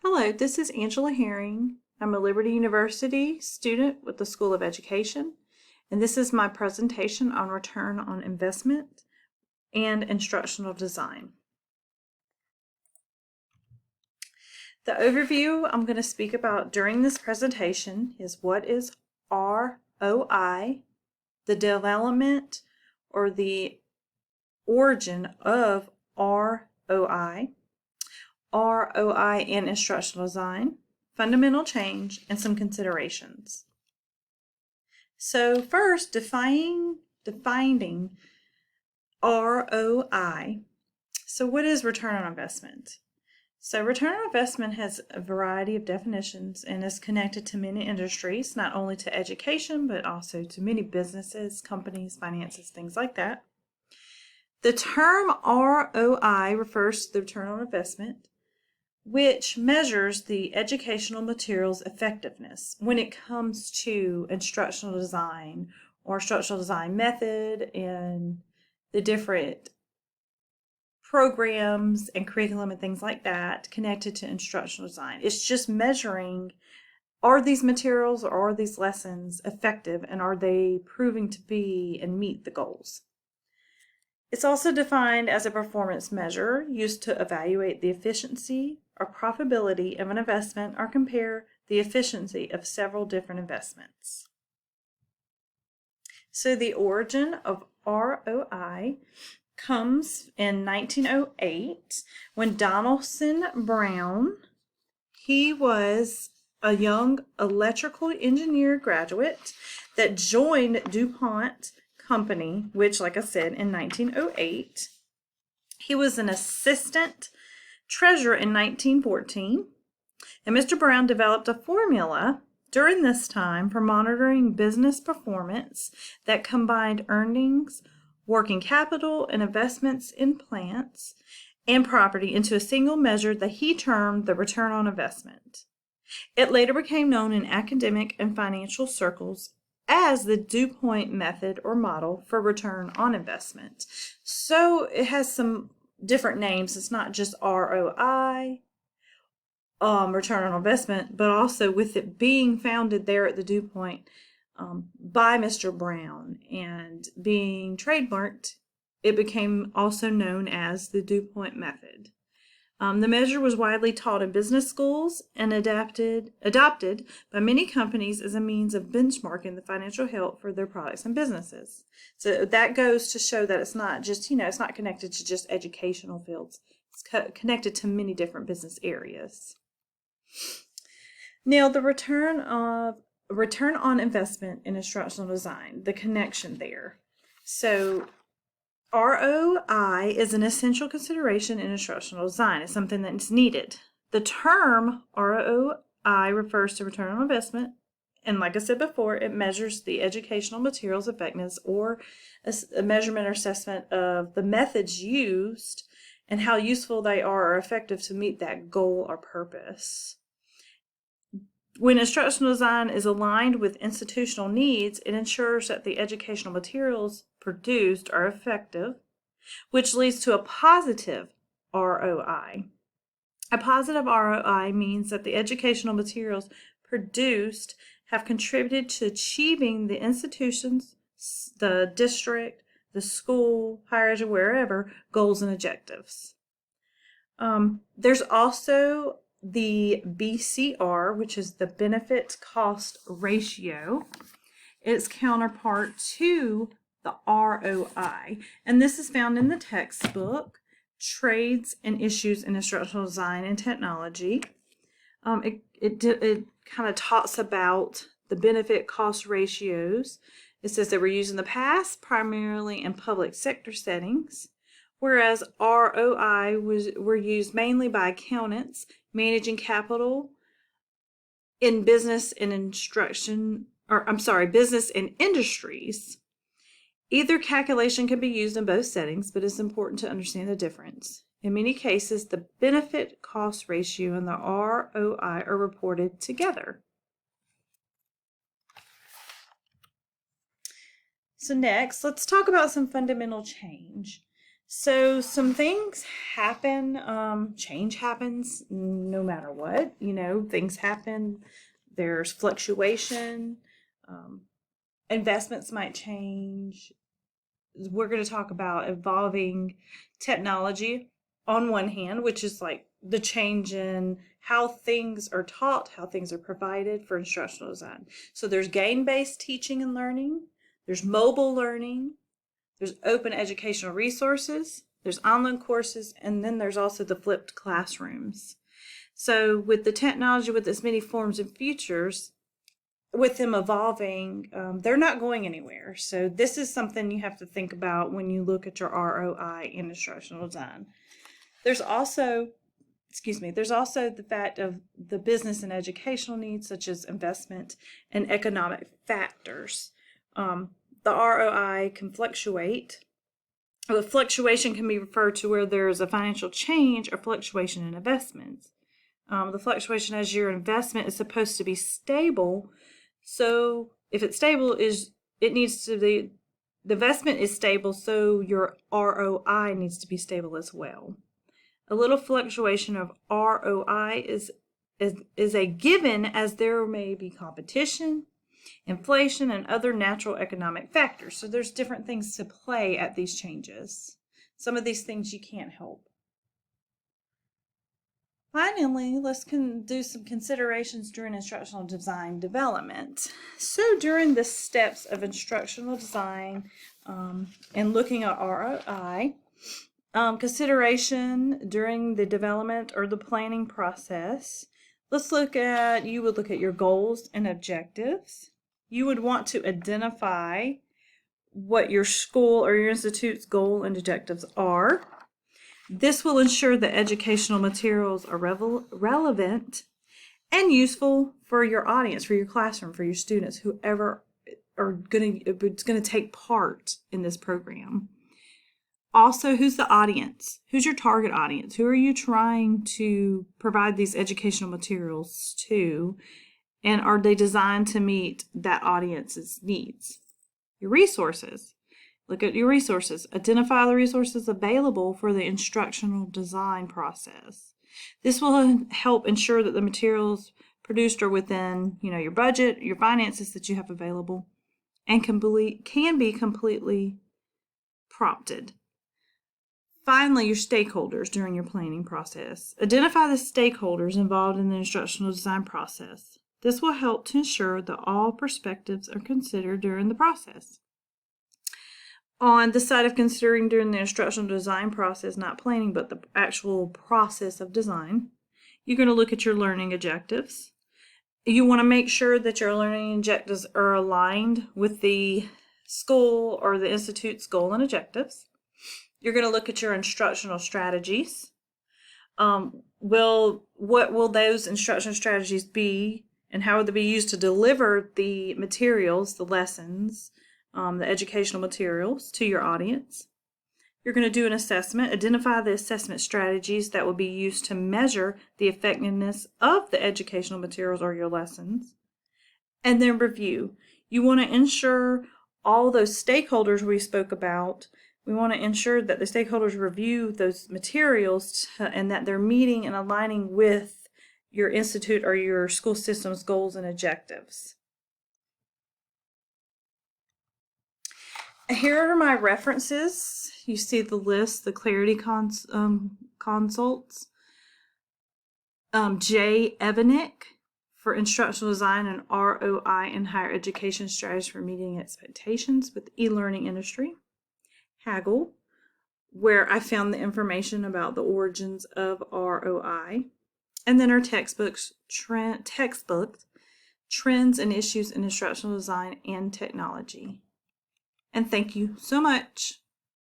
Hello, this is Angela Herring. I'm a Liberty University student with the School of Education, and this is my presentation on return on investment and instructional design. The overview I'm going to speak about during this presentation is what is ROI, the development or the origin of ROI and instructional design, fundamental change, and some considerations. So first, defining ROI. So what is return on investment? So return on investment has a variety of definitions and is connected to many industries, not only to education, but also to many businesses, companies, finances, things like that. The term ROI refers to the return on investment, which measures the educational material's effectiveness when it comes to instructional design or instructional design method and the different programs and curriculum and things like that connected to instructional design. It's just measuring, are these materials or are these lessons effective, and are they proving to be and meet the goals? It's also defined as a performance measure used to evaluate the efficiency or profitability of an investment or compare the efficiency of several different investments. So the origin of ROI comes in 1908 when Donaldson Brown, he was a young electrical engineer graduate that joined DuPont Company, which, like I said, in 1908. He was an assistant treasurer in 1914, and Mr. Brown developed a formula during this time for monitoring business performance that combined earnings, working capital, and investments in plants and property into a single measure that he termed the return on investment. It later became known in academic and financial circles as the DuPont method or model for return on investment. So it has some different names. It's not just ROI, return on investment, but also with it being founded there at the DuPont by Mr. Brown and being trademarked, it became also known as the DuPont method. The measure was widely taught in business schools and adopted by many companies as a means of benchmarking the financial health for their products and businesses. So that goes to show that it's not just, it's not connected to just educational fields. It's connected to many different business areas. Now, the return on investment in instructional design, the connection there. So ROI is an essential consideration in instructional design. It's something that's needed. The term ROI refers to return on investment, and like I said before, it measures the educational material's effectiveness or a measurement or assessment of the methods used and how useful they are or effective to meet that goal or purpose. When instructional design is aligned with institutional needs, it ensures that the educational materials produced are effective, which leads to a positive ROI. A positive ROI means that the educational materials produced have contributed to achieving the institution's, the district, the school, higher education, wherever, goals and objectives. There's also the BCR, which is the benefit cost ratio. Its counterpart to the ROI, and this is found in the textbook Trades and Issues in Instructional Design and Technology. It kind of talks about the benefit cost ratios. It says they were used in the past primarily in public sector settings, whereas ROI were used mainly by accountants managing capital in business and business and industries. Either calculation can be used in both settings, but it's important to understand the difference. In many cases, the benefit cost ratio and the ROI are reported together. So next, let's talk about some fundamental change. So some things happen, change happens no matter what, things happen. There's fluctuation, um, investments might change. We're going to talk about evolving technology on one hand, which is like the change in how things are taught, how things are provided for instructional design. So there's game-based teaching and learning, there's mobile learning, there's open educational resources, there's online courses, and then there's also the flipped classrooms. So with the technology, with its many forms and features, with them evolving, they're not going anywhere. So this is something you have to think about when you look at your ROI in instructional design. There's also the fact of the business and educational needs, such as investment and economic factors. The ROI can fluctuate. The fluctuation can be referred to where there is a financial change or fluctuation in investments. The fluctuation as your investment is supposed to be stable. So if it's stable, the investment is stable, so your ROI needs to be stable as well. A little fluctuation of ROI is a given, as there may be competition, inflation, and other natural economic factors. So there's different things to play at these changes. Some of these things you can't help. Finally, let's do some considerations during instructional design development. So during the steps of instructional design and looking at ROI, consideration during the development or the planning process, you would look at your goals and objectives. You would want to identify what your school or your institute's goal and objectives are. This will ensure that educational materials are relevant and useful for your audience, for your classroom, for your students, whoever it's going to take part in this program. Also, who's the audience? Who's your target audience? Who are you trying to provide these educational materials to? And are they designed to meet that audience's needs? Your resources. Look at your resources. Identify the resources available for the instructional design process. This will help ensure that the materials produced are within, your budget, your finances that you have available, and can be completely prompted. Finally, your stakeholders during your planning process. Identify the stakeholders involved in the instructional design process. This will help to ensure that all perspectives are considered during the process. On the side of considering during the instructional design process, not planning, but the actual process of design, you're going to look at your learning objectives. You want to make sure that your learning objectives are aligned with the school or the institute's goal and objectives. You're going to look at your instructional strategies. What will those instructional strategies be, and how will they be used to deliver the materials, the lessons, the educational materials to your audience? You're going to do an assessment. Identify the assessment strategies that will be used to measure the effectiveness of the educational materials or your lessons. And then review. You want to ensure all those stakeholders we spoke about, we want to ensure that the stakeholders review those materials and that they're meeting and aligning with your institute or your school system's goals and objectives. Here are my references. You see the list, the Clarity consults. Jay Evanick for Instructional Design and ROI in Higher Education Strategies for Meeting Expectations with the E-Learning Industry. Hagel, where I found the information about the origins of ROI. And then our textbooks, Trends and Issues in Instructional Design and Technology. And thank you so much.